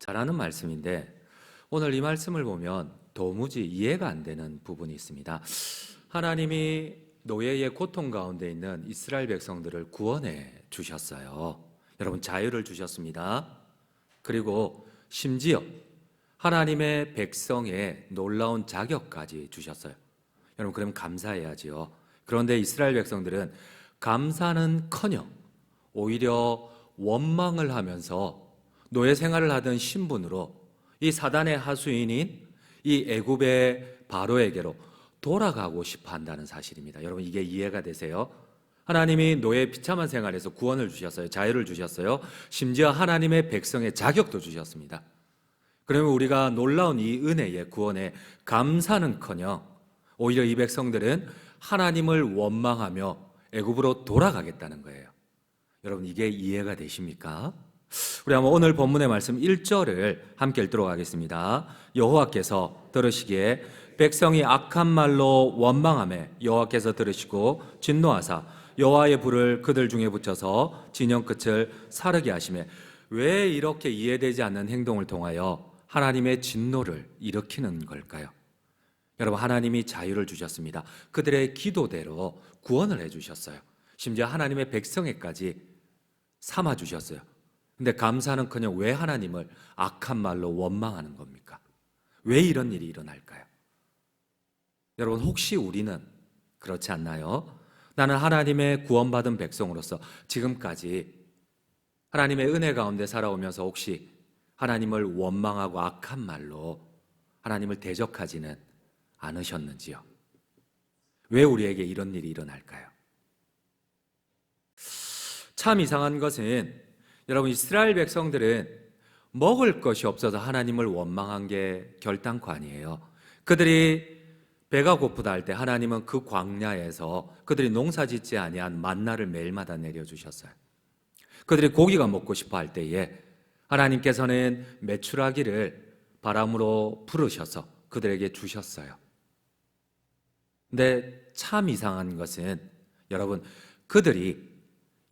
잘하는 말씀인데 오늘 이 말씀을 보면 도무지 이해가 안 되는 부분이 있습니다. 하나님이 노예의 고통 가운데 있는 이스라엘 백성들을 구원해 주셨어요. 여러분, 자유를 주셨습니다. 그리고 심지어 하나님의 백성의 놀라운 자격까지 주셨어요. 여러분, 그럼 감사해야지요. 그런데 이스라엘 백성들은 감사는커녕 오히려 원망을 하면서 노예 생활을 하던 신분으로 이 사단의 하수인인 이 애굽의 바로에게로 돌아가고 싶어 한다는 사실입니다. 여러분, 이게 이해가 되세요? 하나님이 노예 비참한 생활에서 구원을 주셨어요. 자유를 주셨어요. 심지어 하나님의 백성의 자격도 주셨습니다. 그러면 우리가 놀라운 이 은혜의 구원에 감사는커녕 오히려 이 백성들은 하나님을 원망하며 애굽으로 돌아가겠다는 거예요. 여러분, 이게 이해가 되십니까? 우리 한번 오늘 본문의 말씀 1절을 함께 읽도록 하겠습니다. 여호와께서 들으시기에 백성이 악한 말로 원망하며 여호와께서 들으시고 진노하사 여호와의 불을 그들 중에 붙여서 진영 끝을 사르게 하시며. 왜 이렇게 이해되지 않는 행동을 통하여 하나님의 진노를 일으키는 걸까요? 여러분, 하나님이 자유를 주셨습니다. 그들의 기도대로 구원을 해주셨어요. 심지어 하나님의 백성에까지 삼아주셨어요. 근데 감사는커녕 왜 하나님을 악한 말로 원망하는 겁니까? 왜 이런 일이 일어날까요? 여러분, 혹시 우리는 그렇지 않나요? 나는 하나님의 구원받은 백성으로서 지금까지 하나님의 은혜 가운데 살아오면서 혹시 하나님을 원망하고 악한 말로 하나님을 대적하지는 않으셨는지요? 왜 우리에게 이런 일이 일어날까요? 참 이상한 것은 여러분, 이스라엘 백성들은 먹을 것이 없어서 하나님을 원망한 게 결단코 아니에요. 그들이 배가 고프다 할 때 하나님은 그 광야에서 그들이 농사짓지 아니한 만나를 매일마다 내려주셨어요. 그들이 고기가 먹고 싶어 할 때에 하나님께서는 메추라기를 바람으로 부르셔서 그들에게 주셨어요. 근데 참 이상한 것은 여러분, 그들이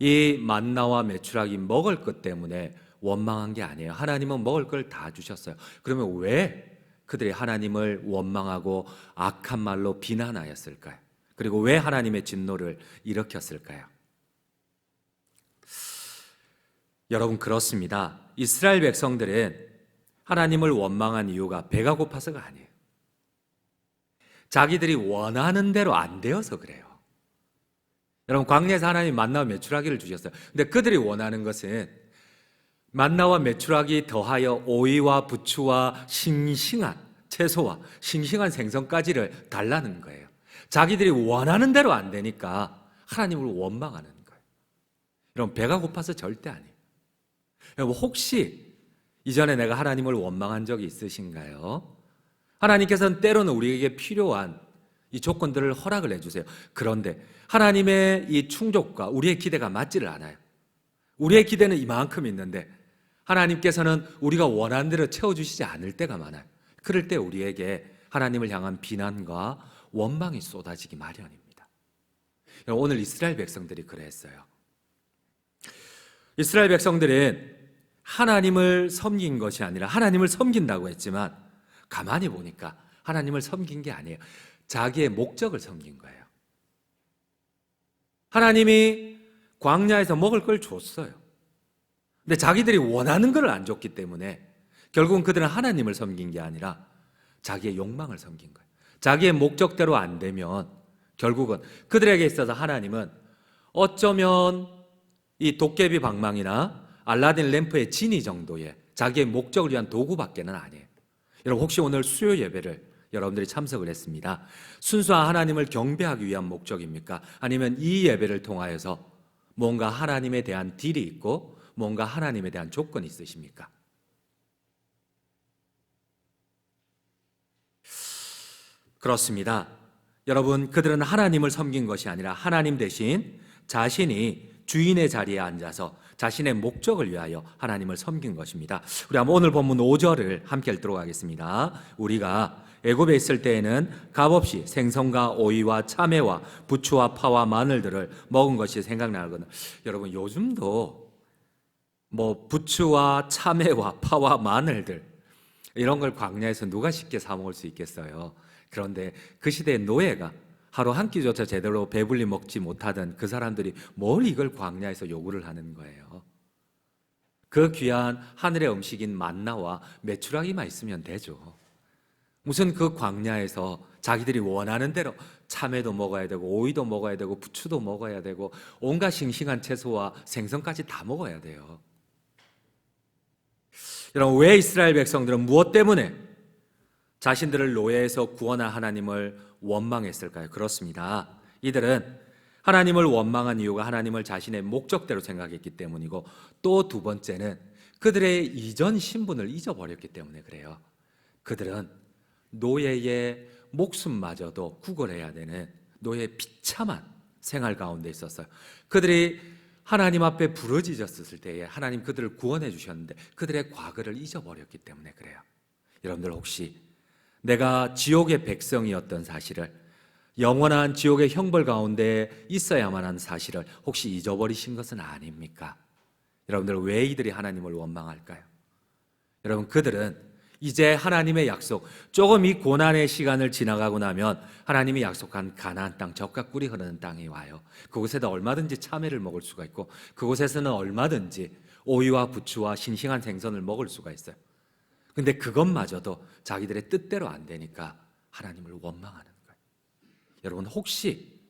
이 만나와 메추라기 먹을 것 때문에 원망한 게 아니에요. 하나님은 먹을 걸 다 주셨어요. 그러면 왜 그들이 하나님을 원망하고 악한 말로 비난하였을까요? 그리고 왜 하나님의 진노를 일으켰을까요? 여러분, 그렇습니다. 이스라엘 백성들은 하나님을 원망한 이유가 배가 고파서가 아니에요. 자기들이 원하는 대로 안 되어서 그래요. 여러분, 광야에서 하나님 만나와 메추라기를 주셨어요. 근데 그들이 원하는 것은 만나와 메추라기 더하여 오이와 부추와 싱싱한 채소와 싱싱한 생선까지를 달라는 거예요. 자기들이 원하는 대로 안 되니까 하나님을 원망하는 거예요. 여러분, 배가 고파서 절대 아니에요. 여러분, 혹시 이전에 내가 하나님을 원망한 적이 있으신가요? 하나님께서는 때로는 우리에게 필요한 이 조건들을 허락을 해주세요. 그런데 하나님의 이 충족과 우리의 기대가 맞지를 않아요. 우리의 기대는 이만큼 있는데 하나님께서는 우리가 원하는 대로 채워주시지 않을 때가 많아요. 그럴 때 우리에게 하나님을 향한 비난과 원망이 쏟아지기 마련입니다. 오늘 이스라엘 백성들이 그랬어요. 이스라엘 백성들은 하나님을 섬긴 것이 아니라 하나님을 섬긴다고 했지만 가만히 보니까 하나님을 섬긴 게 아니에요. 자기의 목적을 섬긴 거예요. 하나님이 광야에서 먹을 걸 줬어요. 근데 자기들이 원하는 걸 안 줬기 때문에 결국은 그들은 하나님을 섬긴 게 아니라 자기의 욕망을 섬긴 거예요. 자기의 목적대로 안 되면 결국은 그들에게 있어서 하나님은 어쩌면 이 도깨비 방망이나 알라딘 램프의 지니 정도의 자기의 목적을 위한 도구밖에는 아니에요. 여러분, 혹시 오늘 수요 예배를 여러분들이 참석을 했습니다. 순수한 하나님을 경배하기 위한 목적입니까? 아니면 이 예배를 통하여서 뭔가 하나님에 대한 딜이 있고 뭔가 하나님에 대한 조건이 있으십니까? 그렇습니다. 여러분, 그들은 하나님을 섬긴 것이 아니라 하나님 대신 자신이 주인의 자리에 앉아서 자신의 목적을 위하여 하나님을 섬긴 것입니다. 우리 한번 오늘 본문 5절을 함께 읽도록 하겠습니다. 우리가 애굽에 있을 때에는 값없이 생선과 오이와 참외와 부추와 파와 마늘들을 먹은 것이 생각나거든. 여러분, 요즘도 뭐 부추와 참외와 파와 마늘들 이런 걸 광야에서 누가 쉽게 사 먹을 수 있겠어요? 그런데 그 시대의 노예가 하루 한 끼조차 제대로 배불리 먹지 못하던 그 사람들이 뭘 이걸 광야에서 요구를 하는 거예요? 그 귀한 하늘의 음식인 만나와 메추라기만 있으면 되죠. 무슨 그 광야에서 자기들이 원하는 대로 참외도 먹어야 되고 오이도 먹어야 되고 부추도 먹어야 되고 온갖 싱싱한 채소와 생선까지 다 먹어야 돼요. 여러분, 왜 이스라엘 백성들은 무엇 때문에 자신들을 노예에서 구원한 하나님을 원망했을까요? 그렇습니다. 이들은 하나님을 원망한 이유가 하나님을 자신의 목적대로 생각했기 때문이고, 또 두 번째는 그들의 이전 신분을 잊어버렸기 때문에 그래요. 그들은 노예의 목숨마저도 구걸해야 되는 노예의 비참한 생활 가운데 있었어요. 그들이 하나님 앞에 부르짖었을 때에 하나님 그들을 구원해 주셨는데 그들의 과거를 잊어버렸기 때문에 그래요. 여러분들 혹시 내가 지옥의 백성이었던 사실을, 영원한 지옥의 형벌 가운데 있어야만 하는 사실을 혹시 잊어버리신 것은 아닙니까? 여러분들 왜 이들이 하나님을 원망할까요? 여러분, 그들은 이제 하나님의 약속, 조금 이 고난의 시간을 지나가고 나면 하나님이 약속한 가나안 땅, 젖과 꿀이 흐르는 땅이 와요. 그곳에도 얼마든지 참외를 먹을 수가 있고 그곳에서는 얼마든지 오이와 부추와 싱싱한 생선을 먹을 수가 있어요. 근데 그것마저도 자기들의 뜻대로 안 되니까 하나님을 원망하는 거예요. 여러분, 혹시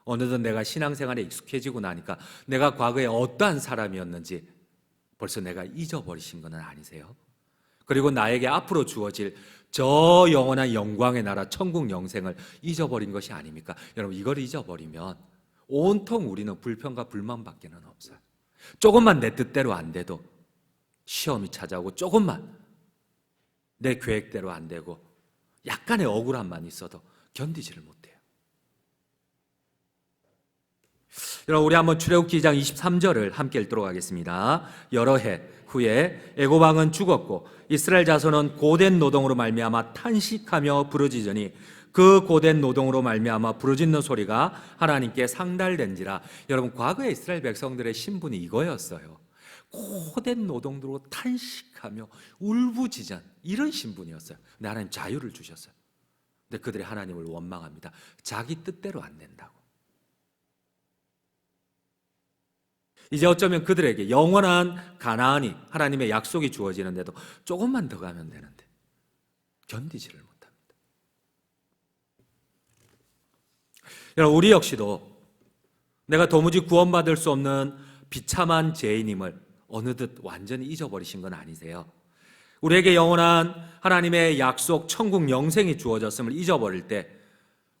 어느덧 내가 신앙생활에 익숙해지고 나니까 내가 과거에 어떠한 사람이었는지 벌써 내가 잊어버리신 건 아니세요? 그리고 나에게 앞으로 주어질 저 영원한 영광의 나라 천국 영생을 잊어버린 것이 아닙니까? 여러분, 이걸 잊어버리면 온통 우리는 불평과 불만밖에는 없어요. 조금만 내 뜻대로 안 돼도 시험이 찾아오고, 조금만 내 계획대로 안 되고 약간의 억울함만 있어도 견디지를 못해요. 여러분, 우리 한번 출애굽기 2장 23절을 함께 읽도록 하겠습니다. 여러 해 후에 애굽 왕은 죽었고 이스라엘 자손은 고된 노동으로 말미암아 탄식하며 부르짖으니 그 고된 노동으로 말미암아 부르짖는 소리가 하나님께 상달된지라. 여러분, 과거의 이스라엘 백성들의 신분이 이거였어요. 고된 노동으로 탄식하며 울부짖은 이런 신분이었어요. 근데 하나님 자유를 주셨어요. 근데 그들이 하나님을 원망합니다. 자기 뜻대로 안 된다고. 이제 어쩌면 그들에게 영원한 가나안이, 하나님의 약속이 주어지는데도 조금만 더 가면 되는데 견디지를 못합니다. 여러분, 우리 역시도 내가 도무지 구원받을 수 없는 비참한 죄인임을 어느덧 완전히 잊어버리신 건 아니세요? 우리에게 영원한 하나님의 약속 천국 영생이 주어졌음을 잊어버릴 때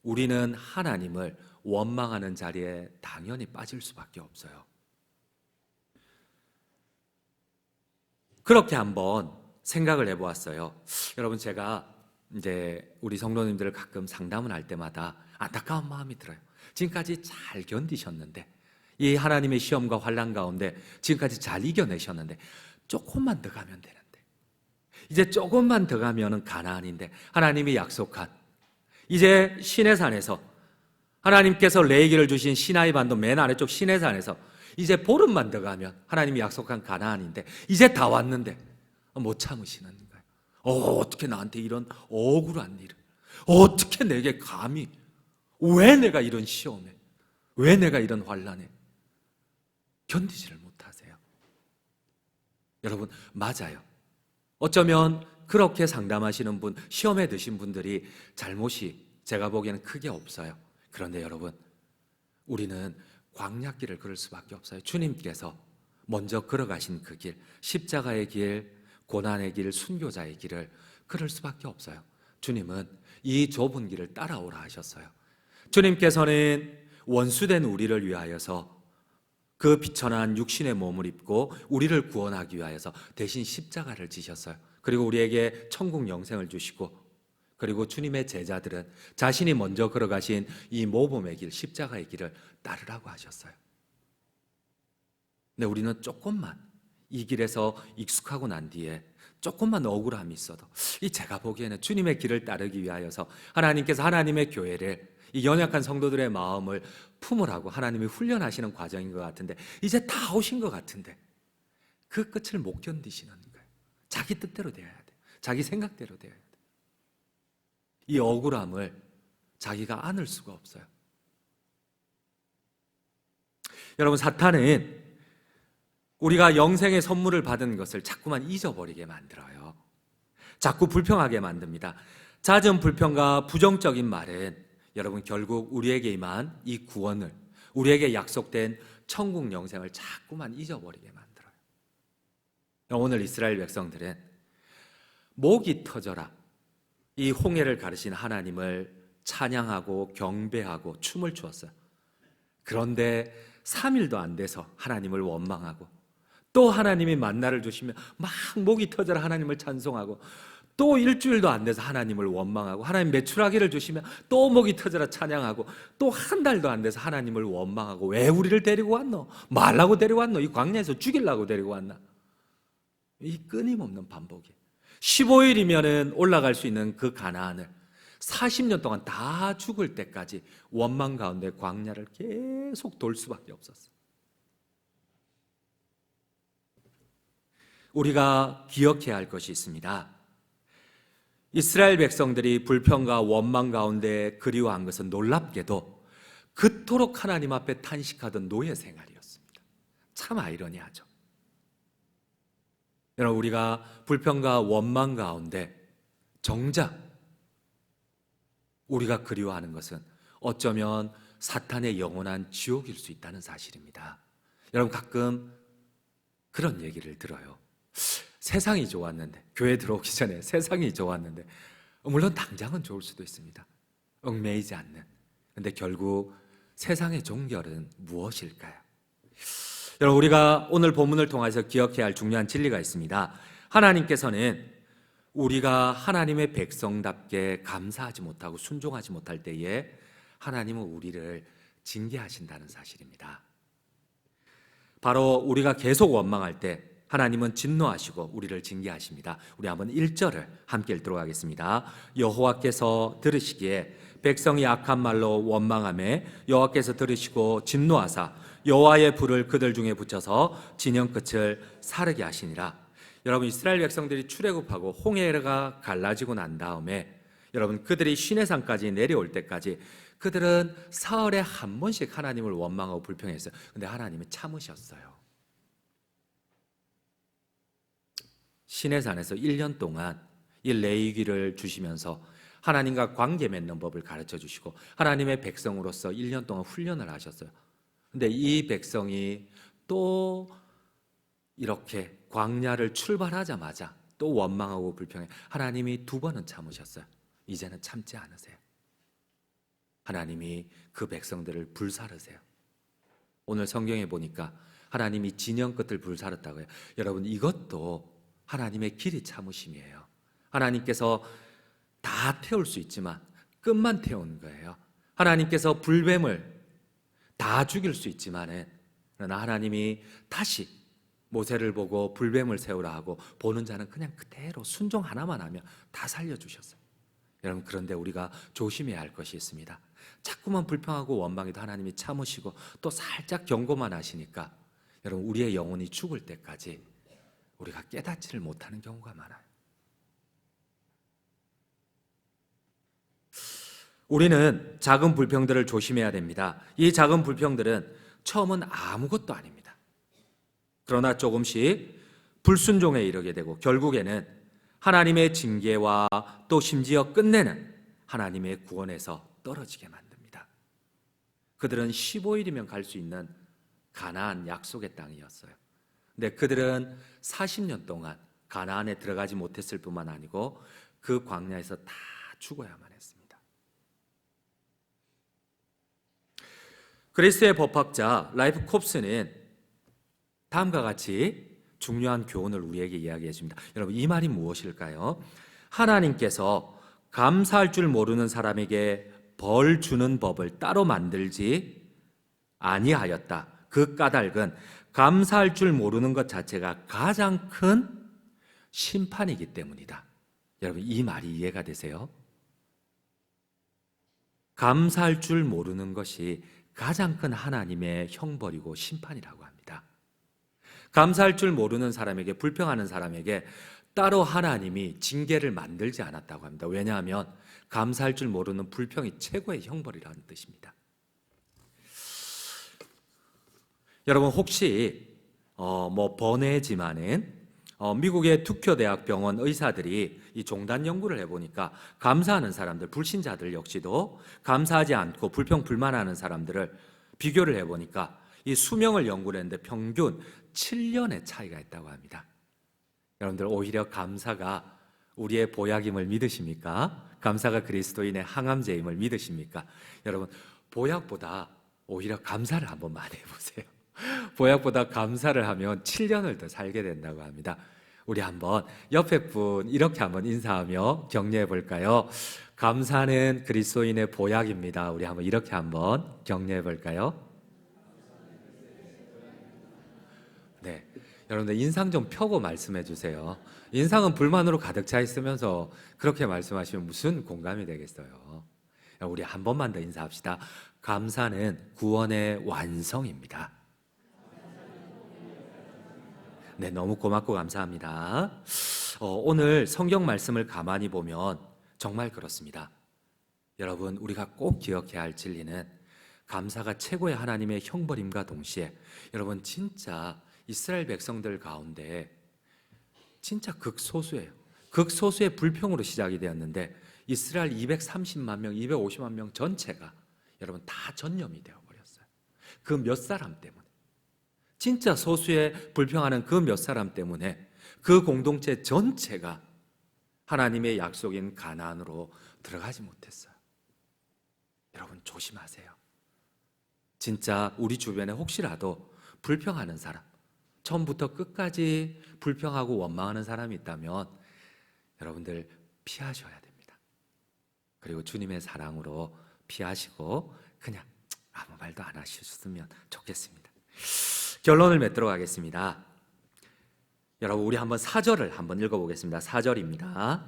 우리는 하나님을 원망하는 자리에 당연히 빠질 수밖에 없어요. 그렇게 한번 생각을 해보았어요. 여러분, 제가 이제 우리 성도님들을 가끔 상담을 할 때마다 안타까운 마음이 들어요. 지금까지 잘 견디셨는데, 이 하나님의 시험과 환난 가운데 지금까지 잘 이겨내셨는데 조금만 더 가면 되는데, 이제 조금만 더 가면은 가나안인데, 하나님이 약속한 이제 시내산에서 하나님께서 레위기를 주신 시나이 반도 맨 아래쪽 시내산에서 이제 보름만 더 가면 하나님이 약속한 가나안인데 이제 다 왔는데 못 참으시는 거예요. 어떻게 나한테 이런 억울한 일을, 어떻게 내게 감히, 왜 내가 이런 시험에, 왜 내가 이런 환난에 견디지를 못하세요? 여러분, 맞아요. 어쩌면 그렇게 상담하시는 분, 시험에 드신 분들이 잘못이 제가 보기에는 크게 없어요. 그런데 여러분, 우리는 광야길을 걸을 수밖에 없어요. 주님께서 먼저 걸어가신 그 길, 십자가의 길, 고난의 길, 순교자의 길을 걸을 수밖에 없어요. 주님은 이 좁은 길을 따라오라 하셨어요. 주님께서는 원수된 우리를 위하여서 그 비천한 육신의 몸을 입고 우리를 구원하기 위하여서 대신 십자가를 지셨어요. 그리고 우리에게 천국 영생을 주시고, 그리고 주님의 제자들은 자신이 먼저 걸어가신 이 모범의 길, 십자가의 길을 따르라고 하셨어요. 근데 우리는 조금만 이 길에서 익숙하고 난 뒤에 조금만 억울함이 있어도, 이 제가 보기에는 주님의 길을 따르기 위하여서 하나님께서 하나님의 교회를, 이 연약한 성도들의 마음을 품으라고 하나님이 훈련하시는 과정인 것 같은데, 이제 다 오신 것 같은데 그 끝을 못 견디시는 거예요. 자기 뜻대로 되어야 돼. 자기 생각대로 되어야 돼. 이 억울함을 자기가 안을 수가 없어요. 여러분, 사탄은 우리가 영생의 선물을 받은 것을 자꾸만 잊어버리게 만들어요. 자꾸 불평하게 만듭니다. 잦은 불평과 부정적인 말은 여러분 결국 우리에게 임한 이 구원을, 우리에게 약속된 천국 영생을 자꾸만 잊어버리게 만들어요. 오늘 이스라엘 백성들은 목이 터져라 이 홍해를 가르신 하나님을 찬양하고 경배하고 춤을 추었어요. 그런데 3일도 안 돼서 하나님을 원망하고, 또 하나님이 만나를 주시면 막 목이 터져라 하나님을 찬송하고, 또 일주일도 안 돼서 하나님을 원망하고, 하나님 메추라기를 주시면 또 목이 터져라 찬양하고, 또 한 달도 안 돼서 하나님을 원망하고, 왜 우리를 데리고 왔노? 말라고 데리고 왔노? 이 광야에서 죽이려고 데리고 왔나? 이 끊임없는 반복이. 15일이면 올라갈 수 있는 그 가나안을 40년 동안 다 죽을 때까지 원망 가운데 광야를 계속 돌 수밖에 없었어요. 우리가 기억해야 할 것이 있습니다. 이스라엘 백성들이 불평과 원망 가운데 그리워한 것은 놀랍게도 그토록 하나님 앞에 탄식하던 노예 생활이었습니다. 참 아이러니하죠. 여러분, 우리가 불평과 원망 가운데 정작 우리가 그리워하는 것은 어쩌면 사탄의 영원한 지옥일 수 있다는 사실입니다. 여러분, 가끔 그런 얘기를 들어요. 세상이 좋았는데, 교회 들어오기 전에 세상이 좋았는데, 물론 당장은 좋을 수도 있습니다. 얽매이지 않는. 근데 결국 세상의 종결은 무엇일까요? 여러분, 우리가 오늘 본문을 통해서 기억해야 할 중요한 진리가 있습니다. 하나님께서는 우리가 하나님의 백성답게 감사하지 못하고 순종하지 못할 때에 하나님은 우리를 징계하신다는 사실입니다. 바로 우리가 계속 원망할 때 하나님은 진노하시고 우리를 징계하십니다. 우리 한번 1절을 함께 읽도록 하겠습니다. 여호와께서 들으시기에 백성이 악한 말로 원망하매 여호와께서 들으시고 진노하사 여호와의 불을 그들 중에 붙여서 진영 끝을 사르게 하시니라. 여러분, 이스라엘 백성들이 출애굽하고 홍해가 갈라지고 난 다음에 여러분 그들이 시내산까지 내려올 때까지 그들은 사흘에 한 번씩 하나님을 원망하고 불평했어요. 근데 하나님은 참으셨어요. 시내산에서 1년 동안 이 레위기를 주시면서 하나님과 관계 맺는 법을 가르쳐 주시고 하나님의 백성으로서 1년 동안 훈련을 하셨어요. 근데 이 백성이 또 이렇게 광야를 출발하자마자 또 원망하고 불평해. 하나님이 2번은 참으셨어요. 이제는 참지 않으세요. 하나님이 그 백성들을 불사르세요. 오늘 성경에 보니까 하나님이 진영 끝을 불사르다고 해요. 여러분, 이것도 하나님의 길이 참으심이에요. 하나님께서 다 태울 수 있지만 끝만 태우는 거예요. 하나님께서 불뱀을 다 죽일 수 있지만은, 그러나 하나님이 다시 모세를 보고 불뱀을 세우라 하고 보는 자는 그냥 그대로 순종 하나만 하면 다 살려주셨어요. 여러분, 그런데 우리가 조심해야 할 것이 있습니다. 자꾸만 불평하고 원망해도 하나님이 참으시고 또 살짝 경고만 하시니까 여러분, 우리의 영혼이 죽을 때까지 우리가 깨닫지를 못하는 경우가 많아요. 우리는 작은 불평들을 조심해야 됩니다. 이 작은 불평들은 처음은 아무것도 아닙니다. 그러나 조금씩 불순종에 이르게 되고 결국에는 하나님의 징계와 또 심지어 끝내는 하나님의 구원에서 떨어지게 만듭니다. 그들은 15일이면 갈 수 있는 가나안 약속의 땅이었어요. 근데 그들은 40년 동안 가나안에 들어가지 못했을 뿐만 아니고 그 광야에서 다 죽어야만 했습니다. 그리스의 법학자 라이프 콥스는 다음과 같이 중요한 교훈을 우리에게 이야기해 줍니다. 여러분, 이 말이 무엇일까요? 하나님께서 감사할 줄 모르는 사람에게 벌 주는 법을 따로 만들지 아니하였다. 그 까닭은 감사할 줄 모르는 것 자체가 가장 큰 심판이기 때문이다. 여러분, 이 말이 이해가 되세요? 감사할 줄 모르는 것이 가장 큰 하나님의 형벌이고 심판이라고 합니다. 감사할 줄 모르는 사람에게, 불평하는 사람에게 따로 하나님이 징계를 만들지 않았다고 합니다. 왜냐하면 감사할 줄 모르는 불평이 최고의 형벌이라는 뜻입니다. 여러분 혹시 번외지만은 미국의 투표 대학 병원 의사들이 이 종단 연구를 해보니까 감사하는 사람들, 불신자들 역시도 감사하지 않고 불평 불만하는 사람들을 비교를 해보니까 이 수명을 연구를 했는데 평균 7년의 차이가 있다고 합니다. 여러분들 오히려 감사가 우리의 보약임을 믿으십니까? 감사가 그리스도인의 항암제임을 믿으십니까? 여러분 보약보다 오히려 감사를 한번 많이 해보세요. 보약보다 감사를 하면 7년을 더 살게 된다고 합니다. 우리 한번 옆에 분 이렇게 한번 인사하며 격려해 볼까요? 감사는 그리스도인의 보약입니다. 우리 한번 이렇게 한번 격려해 볼까요? 네, 여러분들 인상 좀 펴고 말씀해 주세요. 인상은 불만으로 가득 차 있으면서 그렇게 말씀하시면 무슨 공감이 되겠어요? 우리 한 번만 더 인사합시다. 감사는 구원의 완성입니다. 네, 너무 고맙고 감사합니다. 오늘 성경 말씀을 가만히 보면 정말 그렇습니다. 여러분, 우리가 꼭 기억해야 할 진리는 감사가 최고의 하나님의 형벌임과 동시에 여러분 진짜 이스라엘 백성들 가운데 진짜 극소수예요. 극소수의 불평으로 시작이 되었는데 이스라엘 230만 명, 250만 명 전체가 여러분 다 전염이 되어버렸어요. 그 몇 사람 때문에. 진짜 소수의 불평하는 그 몇 사람 때문에 그 공동체 전체가 하나님의 약속인 가나안으로 들어가지 못했어요. 여러분 조심하세요. 진짜 우리 주변에 혹시라도 불평하는 사람, 처음부터 끝까지 불평하고 원망하는 사람이 있다면 여러분들 피하셔야 됩니다. 그리고 주님의 사랑으로 피하시고 그냥 아무 말도 안 하셨으면 좋겠습니다. 결론을 맺도록 하겠습니다. 여러분 우리 한번 4절을 한번 읽어보겠습니다. 4절입니다.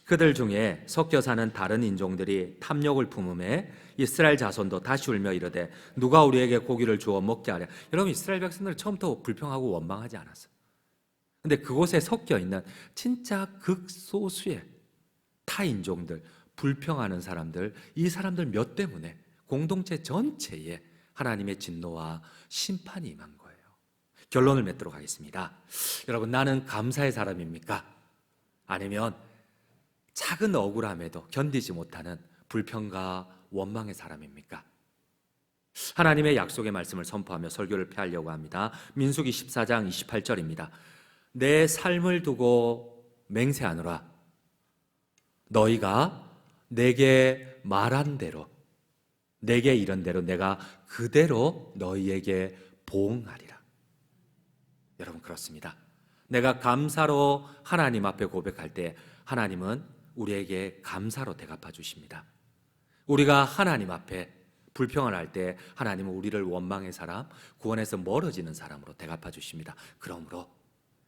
그들 중에 섞여 사는 다른 인종들이 탐욕을 품음에 이스라엘 자손도 다시 울며 이르되 누가 우리에게 고기를 주어 먹게 하랴. 여러분 이스라엘 백성들은 처음부터 불평하고 원망하지 않았어요. 근데 그곳에 섞여 있는 진짜 극소수의 타인종들, 불평하는 사람들, 이 사람들 몇 때문에 공동체 전체에 하나님의 진노와 심판이 임한 거예요. 결론을 맺도록 하겠습니다. 여러분 나는 감사의 사람입니까? 아니면 작은 억울함에도 견디지 못하는 불평과 원망의 사람입니까? 하나님의 약속의 말씀을 선포하며 설교를 폐하려고 합니다. 민수기 14장 28절입니다. 내 삶을 두고 맹세하노라. 너희가 내게 말한 대로, 내게 이런 대로 내가 그대로 너희에게 보응하리라. 여러분 그렇습니다. 내가 감사로 하나님 앞에 고백할 때 하나님은 우리에게 감사로 대갚아 주십니다. 우리가 하나님 앞에 불평을 할 때 하나님은 우리를 원망의 사람, 구원에서 멀어지는 사람으로 대갚아 주십니다. 그러므로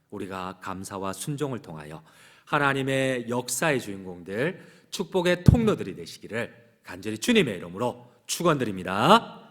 우리가 감사와 순종을 통하여 하나님의 역사의 주인공들, 축복의 통로들이 되시기를 간절히 주님의 이름으로 축원드립니다.